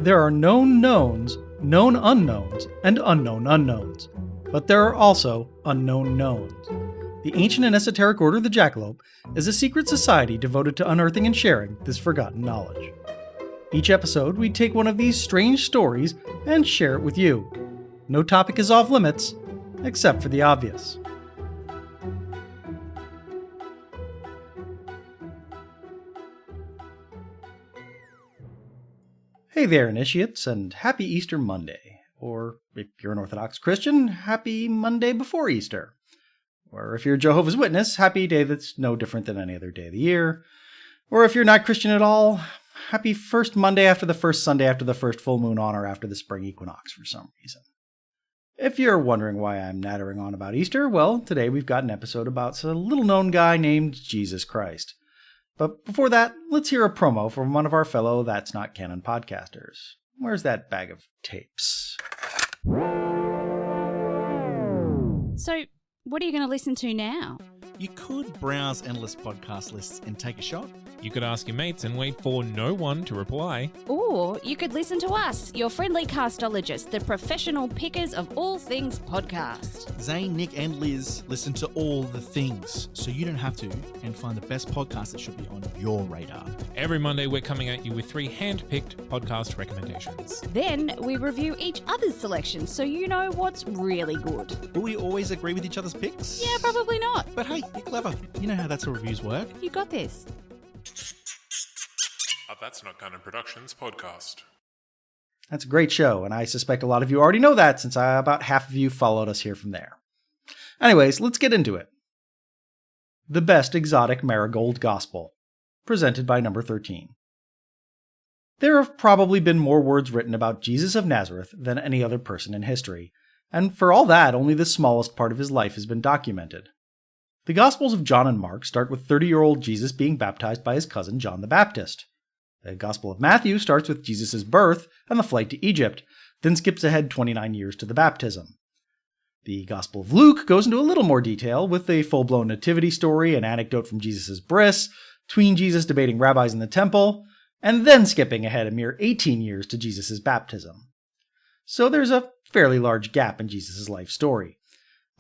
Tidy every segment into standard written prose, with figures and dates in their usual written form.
There are known knowns, known unknowns, and unknown unknowns. But there are also unknown knowns. The ancient and esoteric order of the Jackalope is a secret society devoted to unearthing and sharing this forgotten knowledge. Each episode, we take one of these strange stories and share it with you. No topic is off limits, except for the obvious. Hey there, initiates, and happy Easter Monday. Or, if you're an Orthodox Christian, happy Monday before Easter. Or if you're a Jehovah's Witness, happy day that's no different than any other day of the year. Or if you're not Christian at all, happy first Monday after the first Sunday after the first full moon on or after the spring equinox for some reason. If you're wondering why I'm nattering on about Easter, well, today we've got an episode about a little-known guy named Jesus Christ. But before that, let's hear a promo from one of our fellow That's Not Canon podcasters. Where's that bag of tapes? So, what are you going to listen to now? You could browse endless podcast lists and take a shot. You could ask your mates and wait for no one to reply. Or you could listen to us, your friendly castologists, the professional pickers of all things podcast. Zane, Nick and Liz listen to all the things, so you don't have to, and find the best podcast that should be on your radar. Every Monday we're coming at you with 3 hand-picked podcast recommendations. Then we review each other's selections so you know what's really good. Will we always agree with each other's picks? Yeah, probably not. But hey, you're clever. You know how that's how reviews work. You got this. That's Not Canon Productions podcast. That's a great show, and I suspect a lot of you already know that since about half of you followed us here from there. Anyways, let's get into it. The Best Exotic Marigold Gospel, presented by number 13. There have probably been more words written about Jesus of Nazareth than any other person in history, and for all that, only the smallest part of his life has been documented. The Gospels of John and Mark start with 30-year-old Jesus being baptized by his cousin John the Baptist. The Gospel of Matthew starts with Jesus' birth and the flight to Egypt, then skips ahead 29 years to the baptism. The Gospel of Luke goes into a little more detail with a full-blown nativity story, an anecdote from Jesus' bris, tween Jesus debating rabbis in the temple, and then skipping ahead a mere 18 years to Jesus' baptism. So there's a fairly large gap in Jesus' life story.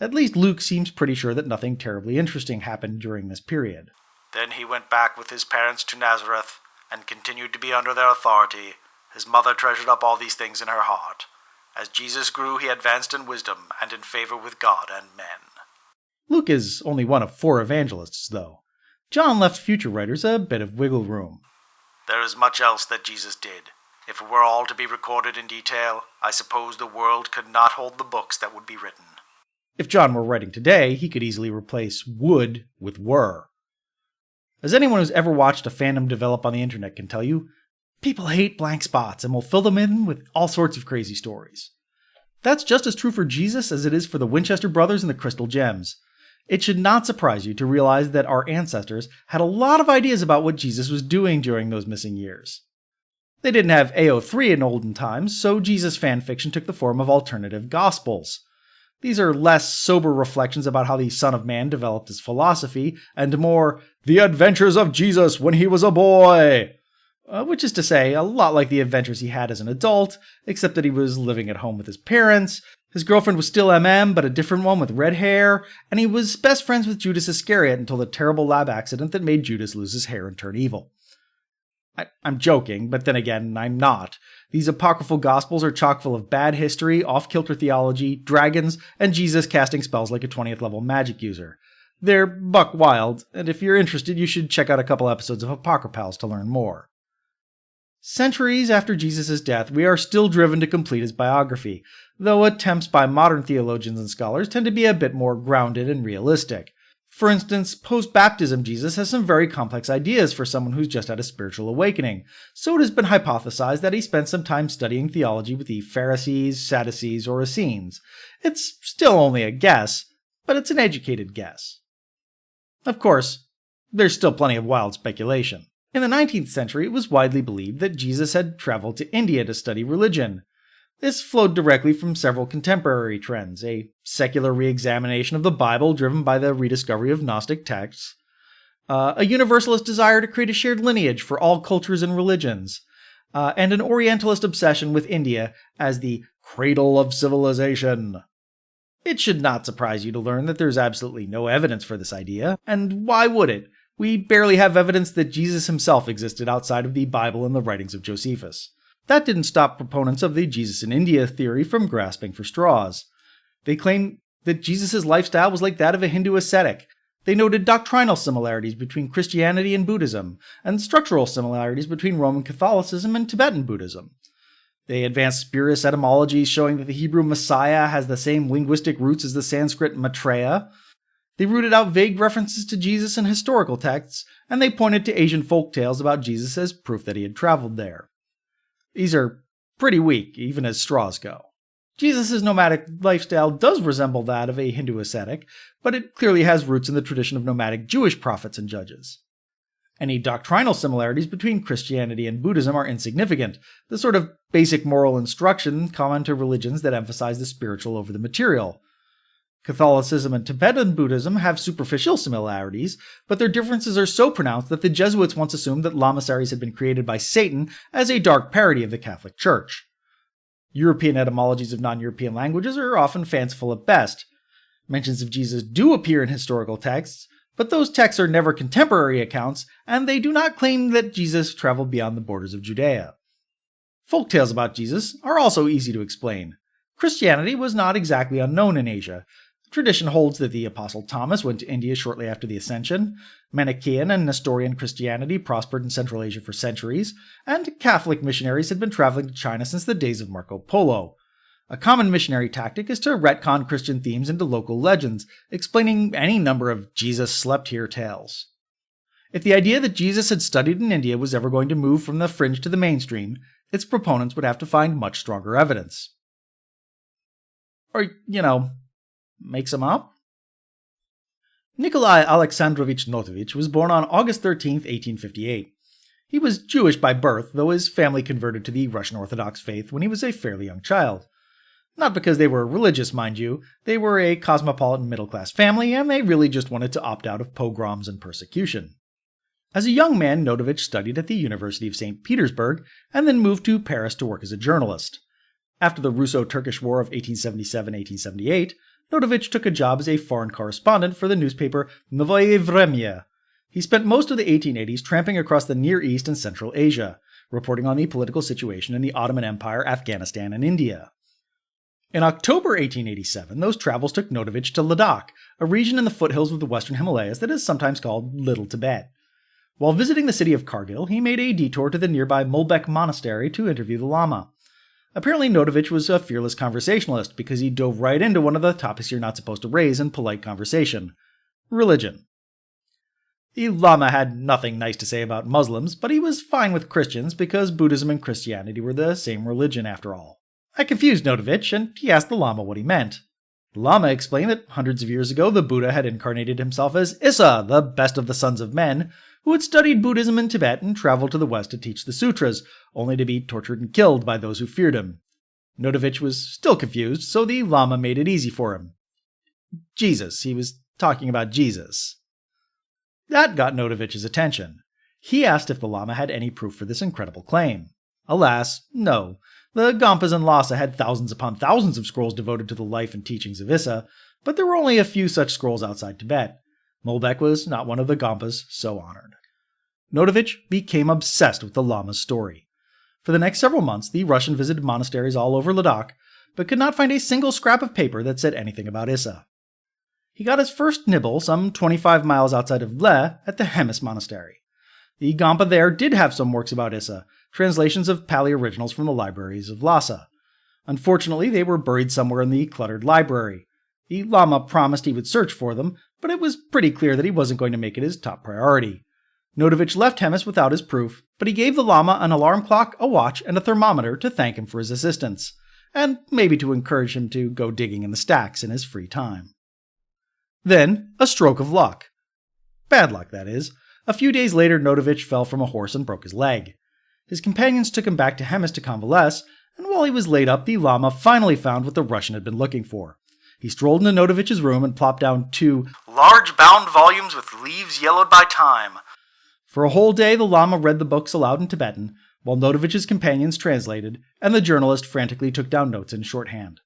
At least Luke seems pretty sure that nothing terribly interesting happened during this period. Then he went back with his parents to Nazareth, and continued to be under their authority. His mother treasured up all these things in her heart. As Jesus grew, he advanced in wisdom and in favor with God and men. Luke is only one of 4 evangelists, though. John left future writers a bit of wiggle room. There is much else that Jesus did. If it were all to be recorded in detail, I suppose the world could not hold the books that would be written. If John were writing today, he could easily replace would with were. As anyone who's ever watched a fandom develop on the internet can tell you, people hate blank spots and will fill them in with all sorts of crazy stories. That's just as true for Jesus as it is for the Winchester brothers and the Crystal Gems. It should not surprise you to realize that our ancestors had a lot of ideas about what Jesus was doing during those missing years. They didn't have AO3 in olden times, so Jesus fanfiction took the form of alternative gospels. These are less sober reflections about how the Son of Man developed his philosophy, and more, the adventures of Jesus when he was a boy! Which is to say, a lot like the adventures he had as an adult, except that he was living at home with his parents, his girlfriend was still MM, but a different one with red hair, and he was best friends with Judas Iscariot until the terrible lab accident that made Judas lose his hair and turn evil. I'm joking, but then again, I'm not. These apocryphal gospels are chock full of bad history, off-kilter theology, dragons, and Jesus casting spells like a 20th level magic user. They're buck wild, and if you're interested, you should check out a couple episodes of Apocrypals to learn more. Centuries after Jesus' death, we are still driven to complete his biography, though attempts by modern theologians and scholars tend to be a bit more grounded and realistic. For instance, post-baptism Jesus has some very complex ideas for someone who's just had a spiritual awakening, so it has been hypothesized that he spent some time studying theology with the Pharisees, Sadducees, or Essenes. It's still only a guess, but it's an educated guess. Of course, there's still plenty of wild speculation. In the 19th century, it was widely believed that Jesus had traveled to India to study religion. This flowed directly from several contemporary trends, a secular re-examination of the Bible driven by the rediscovery of Gnostic texts, a universalist desire to create a shared lineage for all cultures and religions, and an Orientalist obsession with India as the cradle of civilization. It should not surprise you to learn that there's absolutely no evidence for this idea, and why would it? We barely have evidence that Jesus himself existed outside of the Bible and the writings of Josephus. That didn't stop proponents of the Jesus in India theory from grasping for straws. They claimed that Jesus' lifestyle was like that of a Hindu ascetic. They noted doctrinal similarities between Christianity and Buddhism, and structural similarities between Roman Catholicism and Tibetan Buddhism. They advanced spurious etymologies showing that the Hebrew Messiah has the same linguistic roots as the Sanskrit Maitreya. They rooted out vague references to Jesus in historical texts, and they pointed to Asian folk tales about Jesus as proof that he had traveled there. These are pretty weak, even as straws go. Jesus' nomadic lifestyle does resemble that of a Hindu ascetic, but it clearly has roots in the tradition of nomadic Jewish prophets and judges. Any doctrinal similarities between Christianity and Buddhism are insignificant, the sort of basic moral instruction common to religions that emphasize the spiritual over the material. Catholicism and Tibetan Buddhism have superficial similarities, but their differences are so pronounced that the Jesuits once assumed that lamaseries had been created by Satan as a dark parody of the Catholic Church. European etymologies of non-European languages are often fanciful at best. Mentions of Jesus do appear in historical texts, but those texts are never contemporary accounts, and they do not claim that Jesus traveled beyond the borders of Judea. Folk tales about Jesus are also easy to explain. Christianity was not exactly unknown in Asia. Tradition holds that the Apostle Thomas went to India shortly after the Ascension, Manichaean and Nestorian Christianity prospered in Central Asia for centuries, and Catholic missionaries had been traveling to China since the days of Marco Polo. A common missionary tactic is to retcon Christian themes into local legends, explaining any number of Jesus slept here tales. If the idea that Jesus had studied in India was ever going to move from the fringe to the mainstream, its proponents would have to find much stronger evidence. Or, make some up? Nikolai Alexandrovich Notovich was born on August 13, 1858. He was Jewish by birth, though his family converted to the Russian Orthodox faith when he was a fairly young child. Not because they were religious, mind you. They were a cosmopolitan middle-class family, and they really just wanted to opt out of pogroms and persecution. As a young man, Notovich studied at the University of St. Petersburg, and then moved to Paris to work as a journalist. After the Russo-Turkish War of 1877-1878, Notovich took a job as a foreign correspondent for the newspaper Novoye Vremya. He spent most of the 1880s tramping across the Near East and Central Asia, reporting on the political situation in the Ottoman Empire, Afghanistan, and India. In October 1887, those travels took Notovich to Ladakh, a region in the foothills of the western Himalayas that is sometimes called Little Tibet. While visiting the city of Kargil, he made a detour to the nearby Molbek Monastery to interview the Lama. Apparently, Notovich was a fearless conversationalist because he dove right into one of the topics you're not supposed to raise in polite conversation: religion. The Lama had nothing nice to say about Muslims, but he was fine with Christians because Buddhism and Christianity were the same religion after all. I confused Notovich, and he asked the Lama what he meant. The Lama explained that hundreds of years ago the Buddha had incarnated himself as Issa, the best of the sons of men, who had studied Buddhism in Tibet and traveled to the West to teach the sutras, only to be tortured and killed by those who feared him. Notovich was still confused, so the Lama made it easy for him. Jesus. He was talking about Jesus. That got Notovich's attention. He asked if the Lama had any proof for this incredible claim. Alas, no. The Gampas in Lhasa had thousands upon thousands of scrolls devoted to the life and teachings of Issa, but there were only a few such scrolls outside Tibet. Molbek was not one of the Gampas so honored. Notovich became obsessed with the Lama's story. For the next several months, the Russian visited monasteries all over Ladakh, but could not find a single scrap of paper that said anything about Issa. He got his first nibble some 25 miles outside of Leh at the Hemis Monastery. The Gampa there did have some works about Issa, translations of Pali originals from the libraries of Lhasa. Unfortunately, they were buried somewhere in the cluttered library. The Lama promised he would search for them, but it was pretty clear that he wasn't going to make it his top priority. Notovich left Hemis without his proof, but he gave the Lama an alarm clock, a watch, and a thermometer to thank him for his assistance, and maybe to encourage him to go digging in the stacks in his free time. Then, a stroke of luck. Bad luck, that is. A few days later, Notovich fell from a horse and broke his leg. His companions took him back to Hemis to convalesce, and while he was laid up, the Lama finally found what the Russian had been looking for. He strolled into Notovich's room and plopped down 2 large bound volumes with leaves yellowed by time. For a whole day, the Lama read the books aloud in Tibetan, while Notovich's companions translated and the journalist frantically took down notes in shorthand.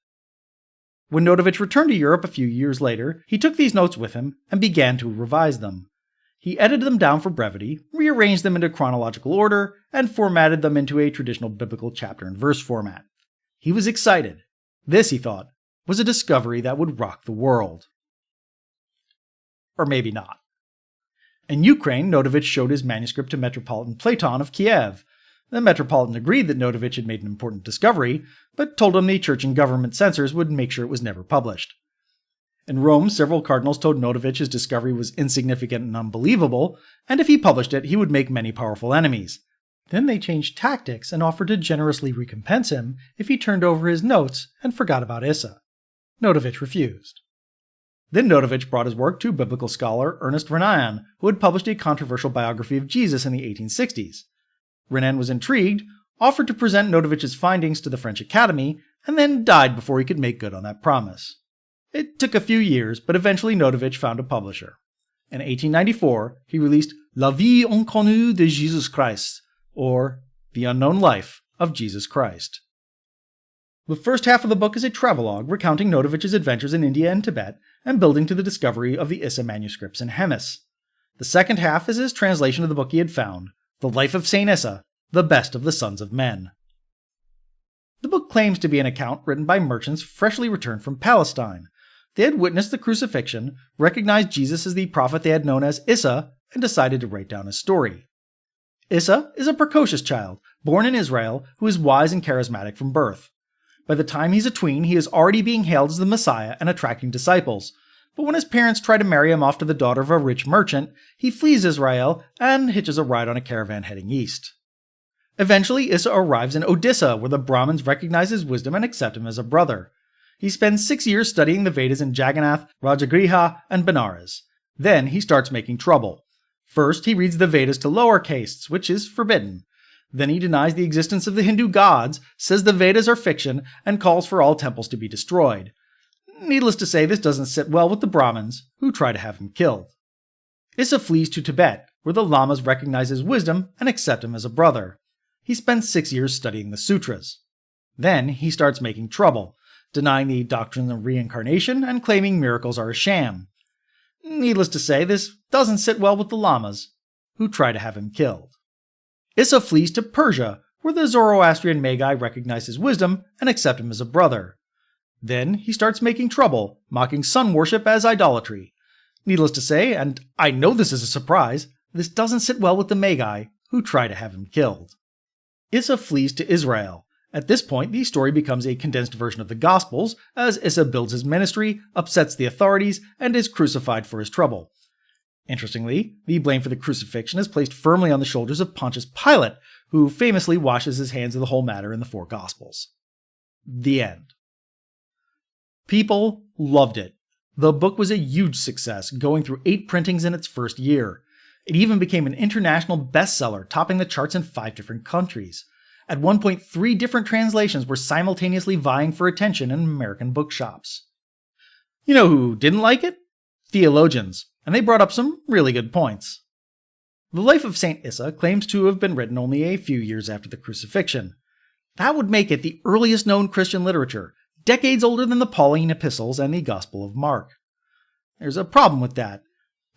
When Notovich returned to Europe a few years later, he took these notes with him and began to revise them. He edited them down for brevity, rearranged them into chronological order, and formatted them into a traditional biblical chapter and verse format. He was excited. This, he thought, was a discovery that would rock the world. Or maybe not. In Ukraine, Notovich showed his manuscript to Metropolitan Platon of Kiev. The Metropolitan agreed that Notovich had made an important discovery, but told him the church and government censors would make sure it was never published. In Rome, several cardinals told Notovich his discovery was insignificant and unbelievable, and if he published it, he would make many powerful enemies. Then they changed tactics and offered to generously recompense him if he turned over his notes and forgot about Issa. Notovich refused. Then Notovich brought his work to biblical scholar Ernest Renan, who had published a controversial biography of Jesus in the 1860s. Renan was intrigued, offered to present Notovich's findings to the French Academy, and then died before he could make good on that promise. It took a few years, but eventually Notovich found a publisher. In 1894, he released La Vie Inconnue de Jesus Christ, or The Unknown Life of Jesus Christ. The first half of the book is a travelogue recounting Notovich's adventures in India and Tibet and building to the discovery of the Issa manuscripts in Hemis. The second half is his translation of the book he had found, The Life of Saint Issa, the Best of the Sons of Men. The book claims to be an account written by merchants freshly returned from Palestine. They had witnessed the crucifixion, recognized Jesus as the prophet they had known as Issa, and decided to write down his story. Issa is a precocious child, born in Israel, who is wise and charismatic from birth. By the time he's a tween, he is already being hailed as the Messiah and attracting disciples. But when his parents try to marry him off to the daughter of a rich merchant, he flees Israel and hitches a ride on a caravan heading east. Eventually, Issa arrives in Odisha, where the Brahmins recognize his wisdom and accept him as a brother. He spends 6 years studying the Vedas in Jagannath, Rajagriha, and Benares. Then he starts making trouble. First, he reads the Vedas to lower castes, which is forbidden. Then he denies the existence of the Hindu gods, says the Vedas are fiction, and calls for all temples to be destroyed. Needless to say, this doesn't sit well with the Brahmins, who try to have him killed. Issa flees to Tibet, where the lamas recognize his wisdom and accept him as a brother. He spends 6 years studying the sutras. Then he starts making trouble, denying the doctrine of reincarnation and claiming miracles are a sham. Needless to say, this doesn't sit well with the lamas, who try to have him killed. Issa flees to Persia, where the Zoroastrian magi recognize his wisdom and accept him as a brother. Then he starts making trouble, mocking sun worship as idolatry. Needless to say, and I know this is a surprise, this doesn't sit well with the magi, who try to have him killed. Issa flees to Israel. At this point, the story becomes a condensed version of the Gospels, as Issa builds his ministry, upsets the authorities, and is crucified for his trouble. Interestingly, the blame for the crucifixion is placed firmly on the shoulders of Pontius Pilate, who famously washes his hands of the whole matter in the 4 Gospels. The end. People loved it. The book was a huge success, going through 8 printings in its first year. It even became an international bestseller, topping the charts in 5 different countries. At one point, 3 different translations were simultaneously vying for attention in American bookshops. You know who didn't like it? Theologians, and they brought up some really good points. The Life of Saint Issa claims to have been written only a few years after the crucifixion. That would make it the earliest known Christian literature, decades older than the Pauline epistles and the Gospel of Mark. There's a problem with that.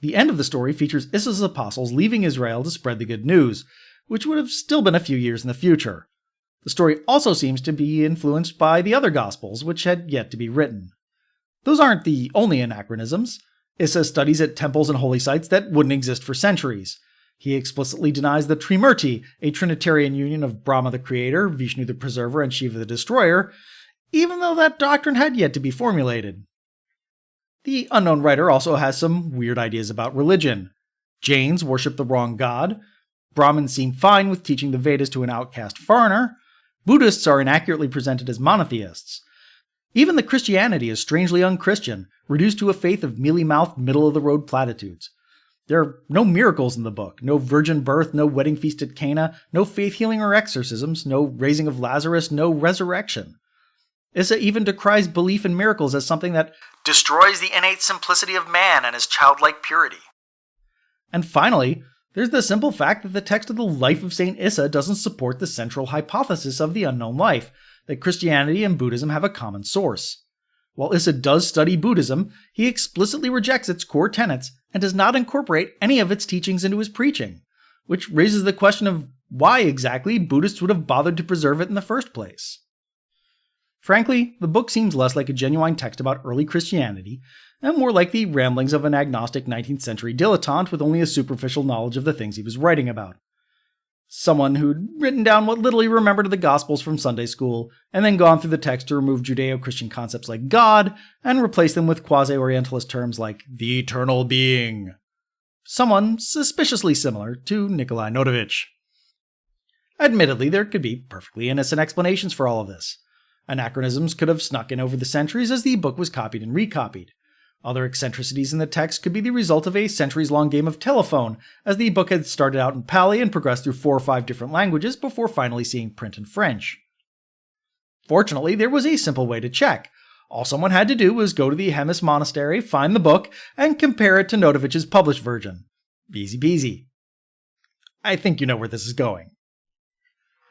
The end of the story features Issa's apostles leaving Israel to spread the good news, which would have still been a few years in the future. The story also seems to be influenced by the other Gospels, which had yet to be written. Those aren't the only anachronisms. Issa studies at temples and holy sites that wouldn't exist for centuries. He explicitly denies the Trimurti, a Trinitarian union of Brahma the Creator, Vishnu the Preserver, and Shiva the Destroyer, even though that doctrine had yet to be formulated. The unknown writer also has some weird ideas about religion. Jains worship the wrong god. Brahmins seem fine with teaching the Vedas to an outcast foreigner. Buddhists are inaccurately presented as monotheists. Even the Christianity is strangely unchristian, reduced to a faith of mealy-mouthed, middle-of-the-road platitudes. There are no miracles in the book, no virgin birth, no wedding feast at Cana, no faith healing or exorcisms, no raising of Lazarus, no resurrection. Issa even decries belief in miracles as something that destroys the innate simplicity of man and his childlike purity. And finally, There's the simple fact that the text of the life of Saint Issa doesn't support the central hypothesis of the unknown life, that Christianity and Buddhism have a common source. While Issa does study Buddhism, he explicitly rejects its core tenets and does not incorporate any of its teachings into his preaching, which raises the question of why exactly Buddhists would have bothered to preserve it in the first place. Frankly, the book seems less like a genuine text about early Christianity, and more like the ramblings of an agnostic 19th century dilettante with only a superficial knowledge of the things he was writing about. Someone who'd written down what little he remembered of the Gospels from Sunday school, and then gone through the text to remove Judeo-Christian concepts like God, and replace them with quasi-Orientalist terms like the eternal being. Someone suspiciously similar to Nikolai Notovich. Admittedly, there could be perfectly innocent explanations for all of this. Anachronisms could have snuck in over the centuries as the book was copied and recopied. Other eccentricities in the text could be the result of a centuries-long game of telephone, as the book had started out in Pali and progressed through 4 or 5 different languages before finally seeing print in French. Fortunately, there was a simple way to check. All someone had to do was go to the Hemis monastery, find the book, and compare it to Notovich's published version. Easy peasy. I think you know where this is going.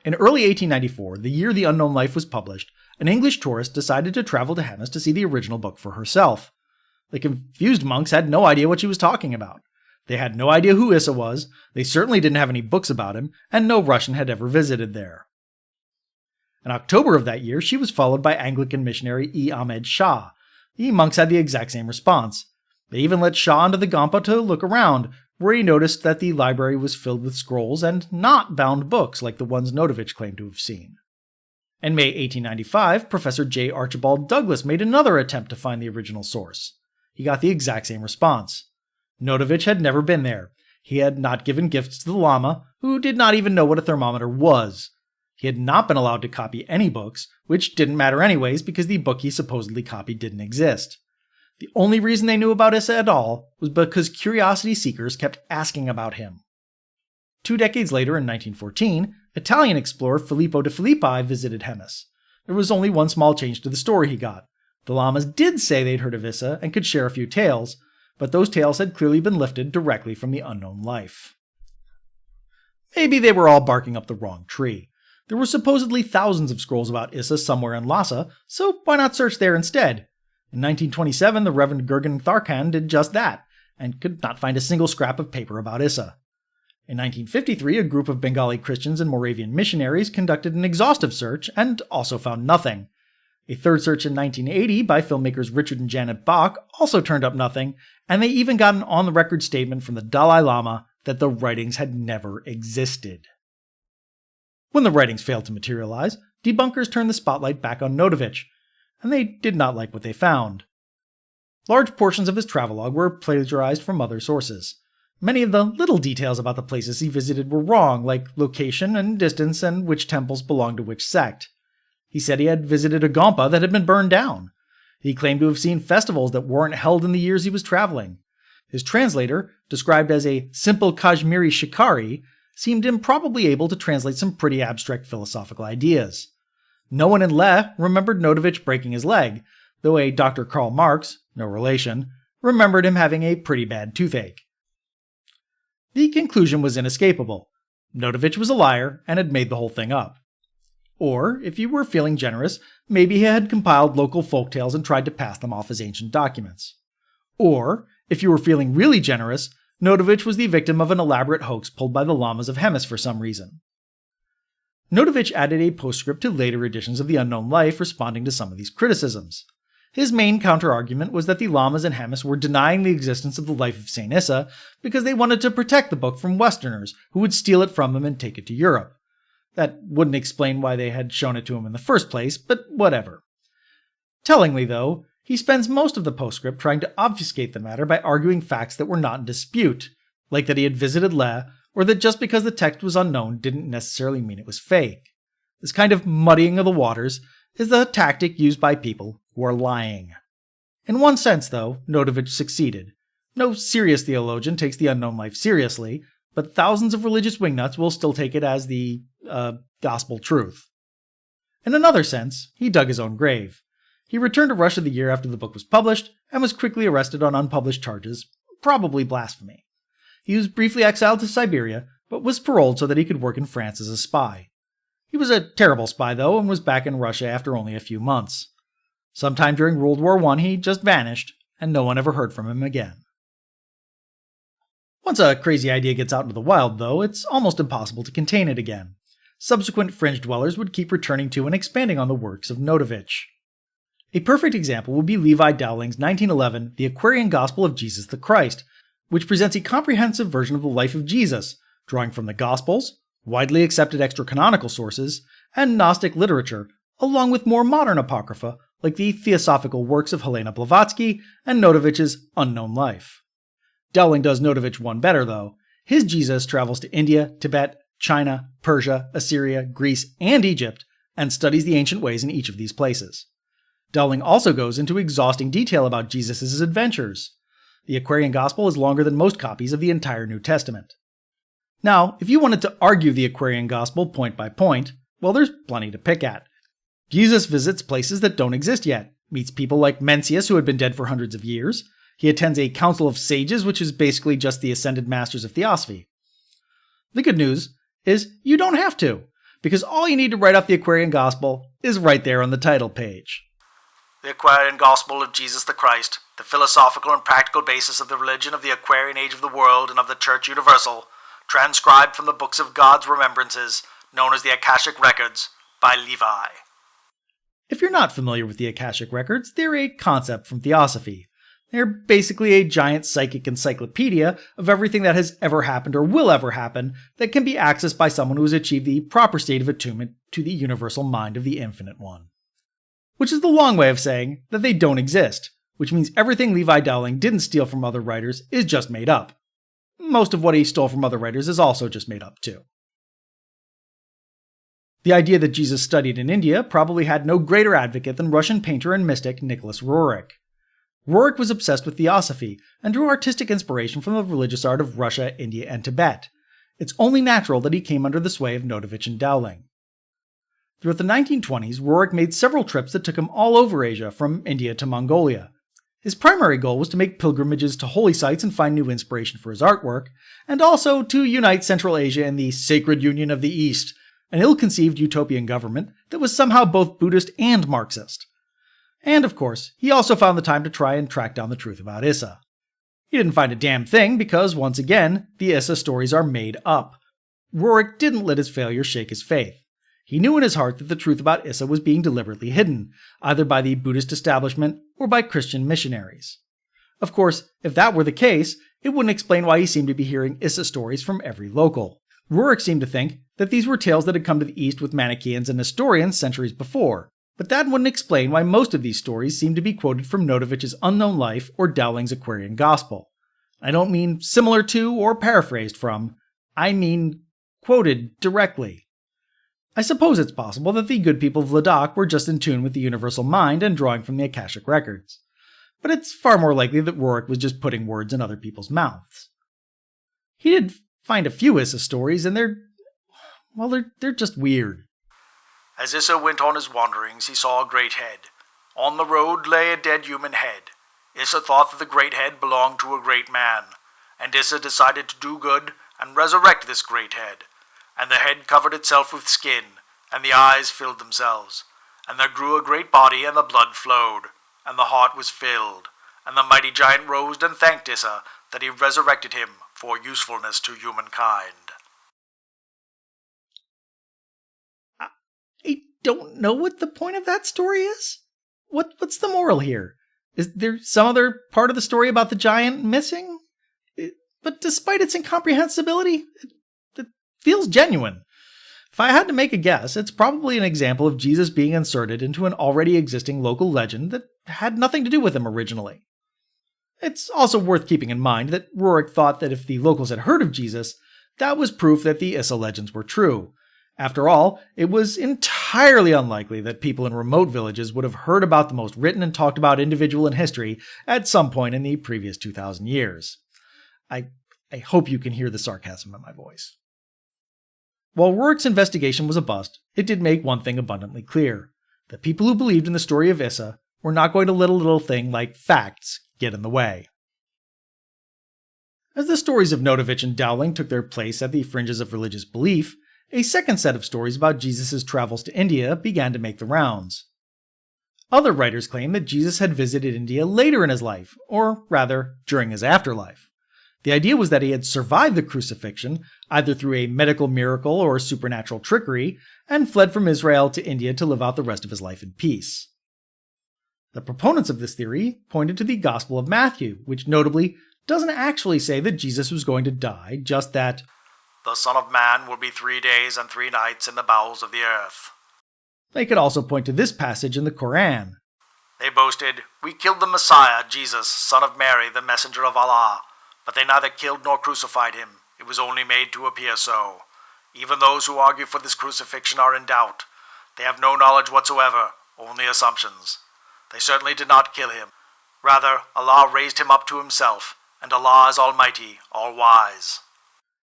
In early 1894, the year The Unknown Life was published, an English tourist decided to travel to Hemis to see the original book for herself. The confused monks had no idea what she was talking about. They had no idea who Issa was, they certainly didn't have any books about him, and no Russian had ever visited there. In October of that year, she was followed by Anglican missionary Ahmad Shah. The monks had the exact same response. They even let Shah into the Gompa to look around, where he noticed that the library was filled with scrolls and not bound books like the ones Notovich claimed to have seen. In May 1895, Professor J. Archibald Douglas made another attempt to find the original source. He got the exact same response. Notovich had never been there. He had not given gifts to the Lama, who did not even know what a thermometer was. He had not been allowed to copy any books, which didn't matter anyways because the book he supposedly copied didn't exist. The only reason they knew about Issa at all was because curiosity seekers kept asking about him. 2 decades later, in 1914, Italian explorer Filippo de Filippi visited Hemis. There was only one small change to the story he got. The Lamas did say they'd heard of Issa and could share a few tales, but those tales had clearly been lifted directly from the unknown life. Maybe they were all barking up the wrong tree. There were supposedly thousands of scrolls about Issa somewhere in Lhasa, so why not search there instead? In 1927, the Reverend Gurgen Tharkan did just that, and could not find a single scrap of paper about Issa. In 1953, a group of Bengali Christians and Moravian missionaries conducted an exhaustive search and also found nothing. A third search in 1980 by filmmakers Richard and Janet Bach also turned up nothing, and they even got an on-the-record statement from the Dalai Lama that the writings had never existed. When the writings failed to materialize, debunkers turned the spotlight back on Notovich, and they did not like what they found. Large portions of his travelogue were plagiarized from other sources. Many of the little details about the places he visited were wrong, like location and distance and which temples belonged to which sect. He said he had visited a Gompa that had been burned down. He claimed to have seen festivals that weren't held in the years he was traveling. His translator, described as a simple Kashmiri shikari, seemed improbably able to translate some pretty abstract philosophical ideas. No one in Leh remembered Notovich breaking his leg, though a Dr. Karl Marx, no relation, remembered him having a pretty bad toothache. The conclusion was inescapable. Notovich was a liar and had made the whole thing up. Or, if you were feeling generous, maybe he had compiled local folktales and tried to pass them off as ancient documents. Or, if you were feeling really generous, Notovich was the victim of an elaborate hoax pulled by the Lamas of Hemis for some reason. Notovich added a postscript to later editions of The Unknown Life responding to some of these criticisms. His main counter-argument was that the Lamas in Hemis were denying the existence of the life of Saint Issa because they wanted to protect the book from Westerners who would steal it from him and take it to Europe. That wouldn't explain why they had shown it to him in the first place, but whatever. Tellingly, though, he spends most of the postscript trying to obfuscate the matter by arguing facts that were not in dispute, like that he had visited Leh, or that just because the text was unknown didn't necessarily mean it was fake. This kind of muddying of the waters is the tactic used by people who are lying. In one sense, though, Notovich succeeded. No serious theologian takes the unknown life seriously, but thousands of religious wingnuts will still take it as the, gospel truth. In another sense, he dug his own grave. He returned to Russia the year after the book was published, and was quickly arrested on unpublished charges, probably blasphemy. He was briefly exiled to Siberia, but was paroled so that he could work in France as a spy. He was a terrible spy, though, and was back in Russia after only a few months. Sometime during World War I, he just vanished, and no one ever heard from him again. Once a crazy idea gets out into the wild, though, it's almost impossible to contain it again. Subsequent fringe dwellers would keep returning to and expanding on the works of Notovich. A perfect example would be Levi Dowling's 1911 The Aquarian Gospel of Jesus the Christ, which presents a comprehensive version of the life of Jesus, drawing from the Gospels, widely accepted extra-canonical sources, and Gnostic literature, along with more modern apocrypha like the Theosophical works of Helena Blavatsky and Notovich's Unknown Life. Dowling does Notovich one better, though. His Jesus travels to India, Tibet, China, Persia, Assyria, Greece, and Egypt, and studies the ancient ways in each of these places. Dowling also goes into exhausting detail about Jesus' adventures. The Aquarian Gospel is longer than most copies of the entire New Testament. Now, if you wanted to argue the Aquarian Gospel point by point, well, there's plenty to pick at. Jesus visits places that don't exist yet, meets people like Mencius who had been dead for hundreds of years. He attends a council of sages, which is basically just the ascended masters of theosophy. The good news is you don't have to, because all you need to write off the Aquarian Gospel is right there on the title page. The Aquarian Gospel of Jesus the Christ, the philosophical and practical basis of the religion of the Aquarian age of the world and of the Church Universal, transcribed from the books of God's remembrances, known as the Akashic Records, by Levi. If you're not familiar with the Akashic Records, they're a concept from Theosophy. They're basically a giant psychic encyclopedia of everything that has ever happened or will ever happen that can be accessed by someone who has achieved the proper state of attunement to the universal mind of the Infinite One. Which is the long way of saying that they don't exist, which means everything Levi Dowling didn't steal from other writers is just made up. Most of what he stole from other writers is also just made up too. The idea that Jesus studied in India probably had no greater advocate than Russian painter and mystic Nicholas Roerich. Roerich was obsessed with Theosophy and drew artistic inspiration from the religious art of Russia, India, and Tibet. It's only natural that he came under the sway of Notovich and Dowling. Throughout the 1920s, Roerich made several trips that took him all over Asia, from India to Mongolia. His primary goal was to make pilgrimages to holy sites and find new inspiration for his artwork, and also to unite Central Asia in the Sacred Union of the East, an ill-conceived utopian government that was somehow both Buddhist and Marxist. And of course, he also found the time to try and track down the truth about Issa. He didn't find a damn thing because, once again, the Issa stories are made up. Roerich didn't let his failure shake his faith. He knew in his heart that the truth about Issa was being deliberately hidden, either by the Buddhist establishment or by Christian missionaries. Of course, if that were the case, it wouldn't explain why he seemed to be hearing Issa stories from every local. Roerich seemed to think that these were tales that had come to the East with Manichaeans and Nestorians centuries before, but that wouldn't explain why most of these stories seemed to be quoted from Notovich's Unknown Life or Dowling's Aquarian Gospel. I don't mean similar to or paraphrased from, I mean quoted directly. I suppose it's possible that the good people of Ladakh were just in tune with the universal mind and drawing from the Akashic Records. But it's far more likely that Roerich was just putting words in other people's mouths. He did find a few Issa stories, and they're just weird. As Issa went on his wanderings, he saw a great head. On the road lay a dead human head. Issa thought that the great head belonged to a great man, and Issa decided to do good and resurrect this great head. And the head covered itself with skin, and the eyes filled themselves. And there grew a great body, and the blood flowed, and the heart was filled. And the mighty giant rose and thanked Issa that he resurrected him for usefulness to humankind. I don't know what the point of that story is. What's the moral here? Is there some other part of the story about the giant missing? But despite its incomprehensibility, it feels genuine. If I had to make a guess, it's probably an example of Jesus being inserted into an already existing local legend that had nothing to do with him originally. It's also worth keeping in mind that Roerich thought that if the locals had heard of Jesus, that was proof that the Issa legends were true. After all, it was entirely unlikely that people in remote villages would have heard about the most written and talked about individual in history at some point in the previous 2,000 years. I hope you can hear the sarcasm in my voice. While Roerich's investigation was a bust, it did make one thing abundantly clear. The people who believed in the story of Issa were not going to let a little thing like facts get in the way. As the stories of Notovich and Dowling took their place at the fringes of religious belief, a second set of stories about Jesus' travels to India began to make the rounds. Other writers claim that Jesus had visited India later in his life, or rather, during his afterlife. The idea was that he had survived the crucifixion, either through a medical miracle or supernatural trickery, and fled from Israel to India to live out the rest of his life in peace. The proponents of this theory pointed to the Gospel of Matthew, which notably doesn't actually say that Jesus was going to die, just that the Son of Man will be 3 days and 3 nights in the bowels of the earth. They could also point to this passage in the Quran. They boasted, "We killed the Messiah, Jesus, son of Mary, the messenger of Allah. But they neither killed nor crucified him. It was only made to appear so. Even those who argue for this crucifixion are in doubt. They have no knowledge whatsoever, only assumptions. They certainly did not kill him. Rather, Allah raised him up to himself, and Allah is almighty, all-wise."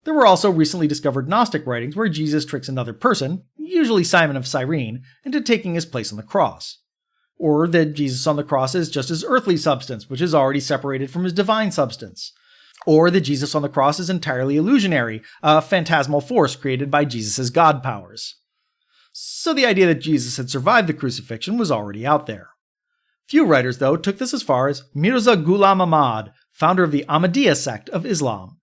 There were also recently discovered Gnostic writings where Jesus tricks another person, usually Simon of Cyrene, into taking his place on the cross. Or that Jesus on the cross is just his earthly substance, which is already separated from his divine substance. Or that Jesus on the cross is entirely illusionary, a phantasmal force created by Jesus' God powers. So the idea that Jesus had survived the crucifixion was already out there. Few writers, though, took this as far as Mirza Ghulam Ahmad, founder of the Ahmadiyya sect of Islam.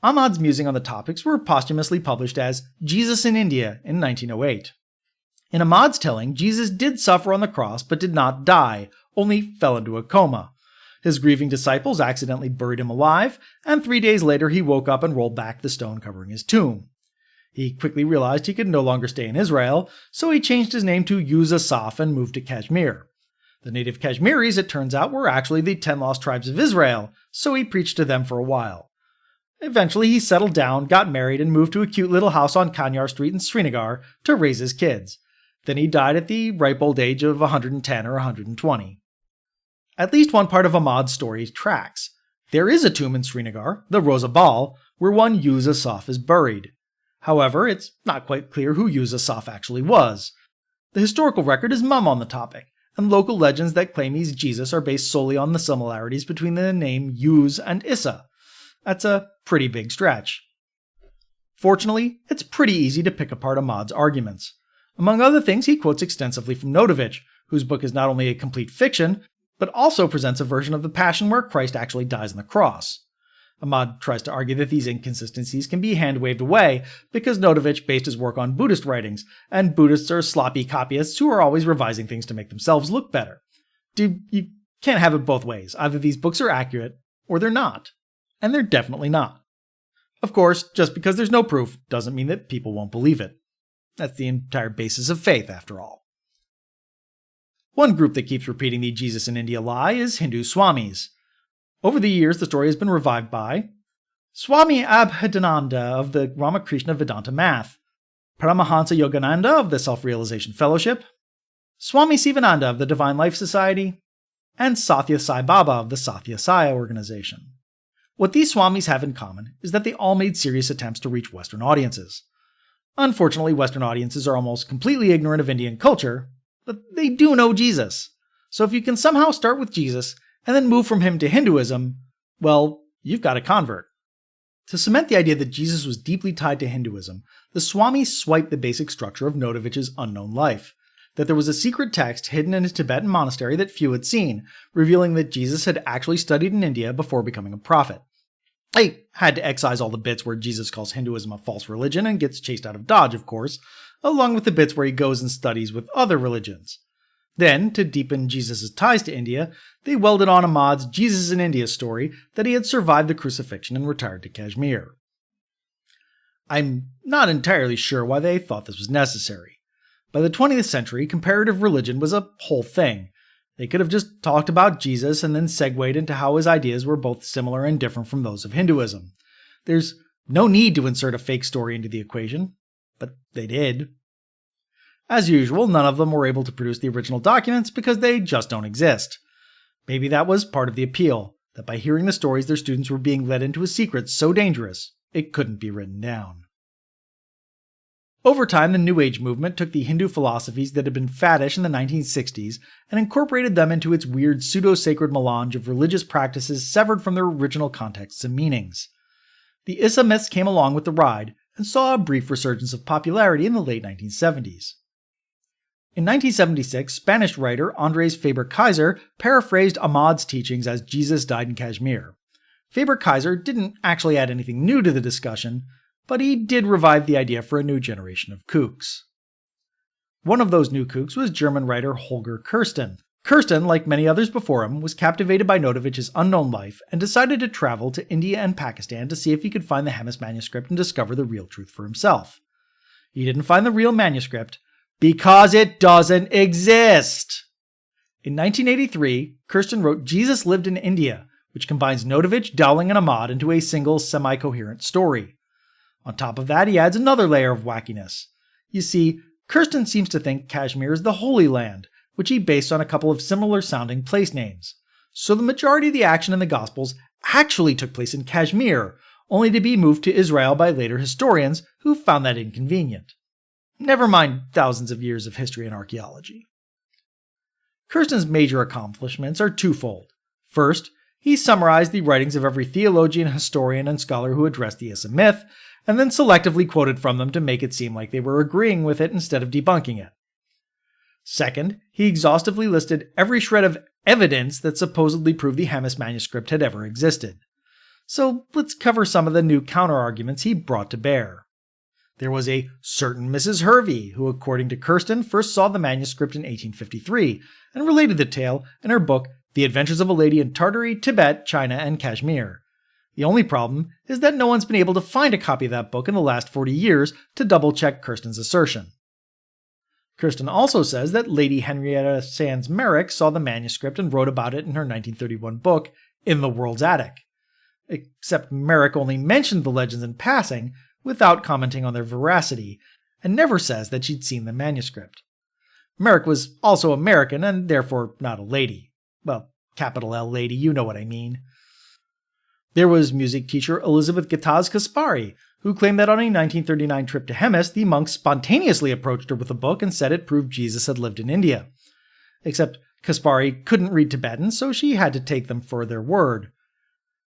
Ahmad's musing on the topics were posthumously published as Jesus in India in 1908. In Ahmad's telling, Jesus did suffer on the cross but did not die, only fell into a coma. His grieving disciples accidentally buried him alive, and 3 days later he woke up and rolled back the stone covering his tomb. He quickly realized he could no longer stay in Israel, so he changed his name to Issa and moved to Kashmir. The native Kashmiris, it turns out, were actually the 10 lost tribes of Israel, so he preached to them for a while. Eventually he settled down, got married, and moved to a cute little house on Kanyar Street in Srinagar to raise his kids. Then he died at the ripe old age of 110 or 120. At least one part of Ahmad's story tracks. There is a tomb in Srinagar, the Rosa Bal, where one Issa is buried. However, it's not quite clear who Issa actually was. The historical record is mum on the topic, and local legends that claim he's Jesus are based solely on the similarities between the name Uz and Issa. That's a pretty big stretch. Fortunately, it's pretty easy to pick apart Ahmad's arguments. Among other things, he quotes extensively from Notovich, whose book is not only a complete fiction, but also presents a version of the Passion where Christ actually dies on the cross. Ahmad tries to argue that these inconsistencies can be hand-waved away because Notovich based his work on Buddhist writings, and Buddhists are sloppy copyists who are always revising things to make themselves look better. You can't have it both ways. Either these books are accurate, or they're not. And they're definitely not. Of course, just because there's no proof doesn't mean that people won't believe it. That's the entire basis of faith, after all. One group that keeps repeating the Jesus in India lie is Hindu Swamis. Over the years, the story has been revived by Swami Abhedananda of the Ramakrishna Vedanta Math, Paramahansa Yogananda of the Self-Realization Fellowship, Swami Sivananda of the Divine Life Society, and Satya Sai Baba of the Satya Sai organization. What these Swamis have in common is that they all made serious attempts to reach Western audiences. Unfortunately, Western audiences are almost completely ignorant of Indian culture, but they do know Jesus. So if you can somehow start with Jesus and then move from him to Hinduism, well, you've got a convert. To cement the idea that Jesus was deeply tied to Hinduism, the Swamis swiped the basic structure of Notovich's unknown life. That there was a secret text hidden in a Tibetan monastery that few had seen, revealing that Jesus had actually studied in India before becoming a prophet. They had to excise all the bits where Jesus calls Hinduism a false religion and gets chased out of Dodge, of course, along with the bits where he goes and studies with other religions. Then, to deepen Jesus' ties to India, they welded on Ahmad's Jesus in India story that he had survived the crucifixion and retired to Kashmir. I'm not entirely sure why they thought this was necessary. By the 20th century, comparative religion was a whole thing. They could have just talked about Jesus and then segued into how his ideas were both similar and different from those of Hinduism. There's no need to insert a fake story into the equation, but they did. As usual, none of them were able to produce the original documents because they just don't exist. Maybe that was part of the appeal, that by hearing the stories their students were being led into a secret so dangerous, it couldn't be written down. Over time, the New Age movement took the Hindu philosophies that had been faddish in the 1960s and incorporated them into its weird pseudo-sacred melange of religious practices severed from their original contexts and meanings. The Issa myths came along with the ride and saw a brief resurgence of popularity in the late 1970s. In 1976, Spanish writer Andres Faber-Kaiser paraphrased Ahmad's teachings as Jesus died in Kashmir. Faber-Kaiser didn't actually add anything new to the discussion, but he did revive the idea for a new generation of kooks. One of those new kooks was German writer Holger Kirsten. Kirsten, like many others before him, was captivated by Notovich's unknown life and decided to travel to India and Pakistan to see if he could find the Hemis manuscript and discover the real truth for himself. He didn't find the real manuscript because it doesn't exist! In 1983, Kirsten wrote Jesus Lived in India, which combines Notovich, Dowling, and Ahmad into a single, semi-coherent story. On top of that, he adds another layer of wackiness. You see, Kirsten seems to think Kashmir is the Holy Land, which he based on a couple of similar-sounding place names. So the majority of the action in the Gospels actually took place in Kashmir, only to be moved to Israel by later historians who found that inconvenient. Never mind thousands of years of history and archaeology. Kirsten's major accomplishments are twofold. First, he summarized the writings of every theologian, historian, and scholar who addressed the Issa myth, and then selectively quoted from them to make it seem like they were agreeing with it instead of debunking it. Second, he exhaustively listed every shred of evidence that supposedly proved the Hemis manuscript had ever existed. So let's cover some of the new counter-arguments he brought to bear. There was a certain Mrs. Hervey, who according to Kirsten first saw the manuscript in 1853, and related the tale in her book The Adventures of a Lady in Tartary, Tibet, China, and Kashmir. The only problem is that no one's been able to find a copy of that book in the last 40 years to double-check Kirsten's assertion. Kirsten also says that Lady Henrietta Sands Merrick saw the manuscript and wrote about it in her 1931 book, In the World's Attic. Except Merrick only mentioned the legends in passing, without commenting on their veracity, and never says that she'd seen the manuscript. Merrick was also American and therefore not a lady. Well, capital L lady, you know what I mean. There was music teacher Elizabeth Gittaz Kaspari, who claimed that on a 1939 trip to Hemis, the monks spontaneously approached her with a book and said it proved Jesus had lived in India. Except Kaspari couldn't read Tibetan, so she had to take them for their word.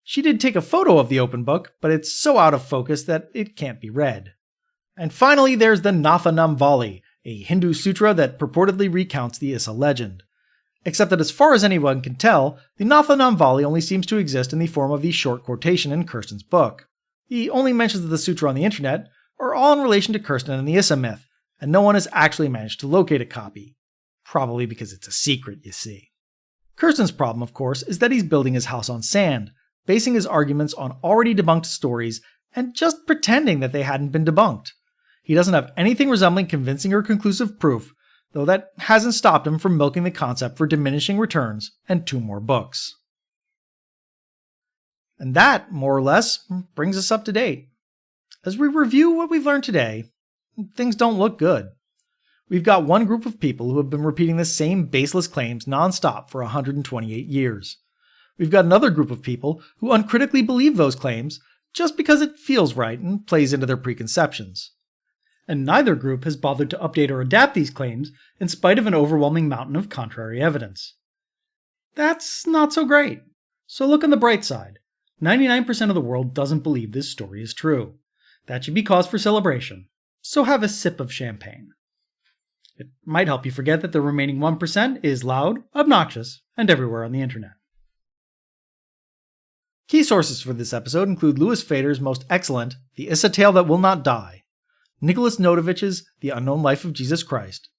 She did take a photo of the open book, but it's so out of focus that it can't be read. And finally, there's the Nathanamvali, a Hindu sutra that purportedly recounts the Issa legend. Except that as far as anyone can tell, the Nathanamvali only seems to exist in the form of the short quotation in Kirsten's book. The only mentions of the sutra on the internet are all in relation to Kirsten and the Issa myth, and no one has actually managed to locate a copy. Probably because it's a secret, you see. Kirsten's problem, of course, is that he's building his house on sand, basing his arguments on already debunked stories and just pretending that they hadn't been debunked. He doesn't have anything resembling convincing or conclusive proof, though that hasn't stopped him from milking the concept for diminishing returns and 2 more books. And that, more or less, brings us up to date. As we review what we've learned today, things don't look good. We've got one group of people who have been repeating the same baseless claims nonstop for 128 years. We've got another group of people who uncritically believe those claims just because it feels right and plays into their preconceptions. And neither group has bothered to update or adapt these claims in spite of an overwhelming mountain of contrary evidence. That's not so great. So look on the bright side. 99% of the world doesn't believe this story is true. That should be cause for celebration. So have a sip of champagne. It might help you forget that the remaining 1% is loud, obnoxious, and everywhere on the internet. Key sources for this episode include Louis Fader's most excellent The Issa Tale That Will Not Die, Nicholas Notovich's The Unknown Life of Jesus Christ,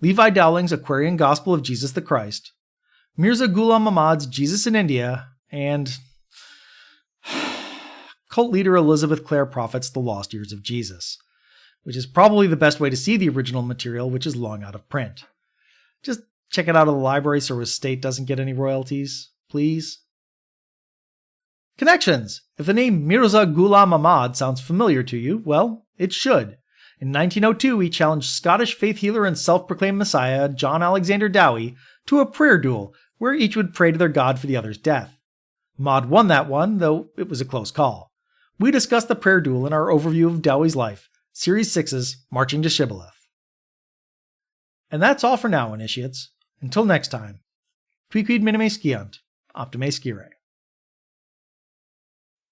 Levi Dowling's Aquarian Gospel of Jesus the Christ, Mirza Ghulam Ahmad's Jesus in India, and cult leader Elizabeth Clare Prophet's The Lost Years of Jesus, which is probably the best way to see the original material, which is long out of print. Just check it out at the library so his estate doesn't get any royalties, please. Connections! If the name Mirza Ghulam Ahmad sounds familiar to you, well, it should. In 1902, he challenged Scottish faith healer and self-proclaimed messiah John Alexander Dowie to a prayer duel where each would pray to their god for the other's death. Ahmad won that one, though it was a close call. We discussed the prayer duel in our overview of Dowie's life, Series 6's Marching to Shibboleth. And that's all for now, initiates. Until next time, Tweequid minime skiant, optime skire.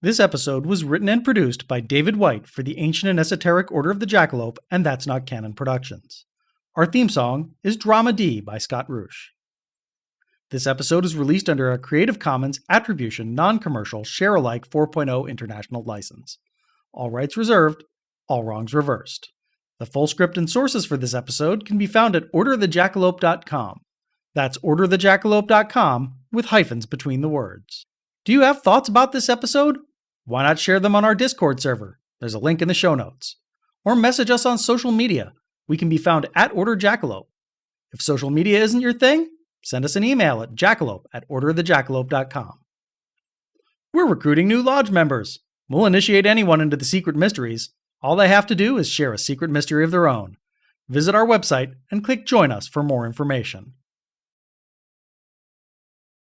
This episode was written and produced by David White for the Ancient and Esoteric Order of the Jackalope and That's Not Canon Productions. Our theme song is Drama D by Scott Roosh. This episode is released under a Creative Commons Attribution Non-Commercial Share-alike 4.0 International License. All rights reserved, all wrongs reversed. The full script and sources for this episode can be found at orderthejackalope.com. That's orderthejackalope.com with hyphens between the words. Do you have thoughts about this episode? Why not share them on our Discord server? There's a link in the show notes. Or message us on social media. We can be found at orderjackalope. If social media isn't your thing, send us an email at jackalope@orderthejackalope.com. We're recruiting new lodge members. We'll initiate anyone into the secret mysteries. All they have to do is share a secret mystery of their own. Visit our website and click Join Us for more information.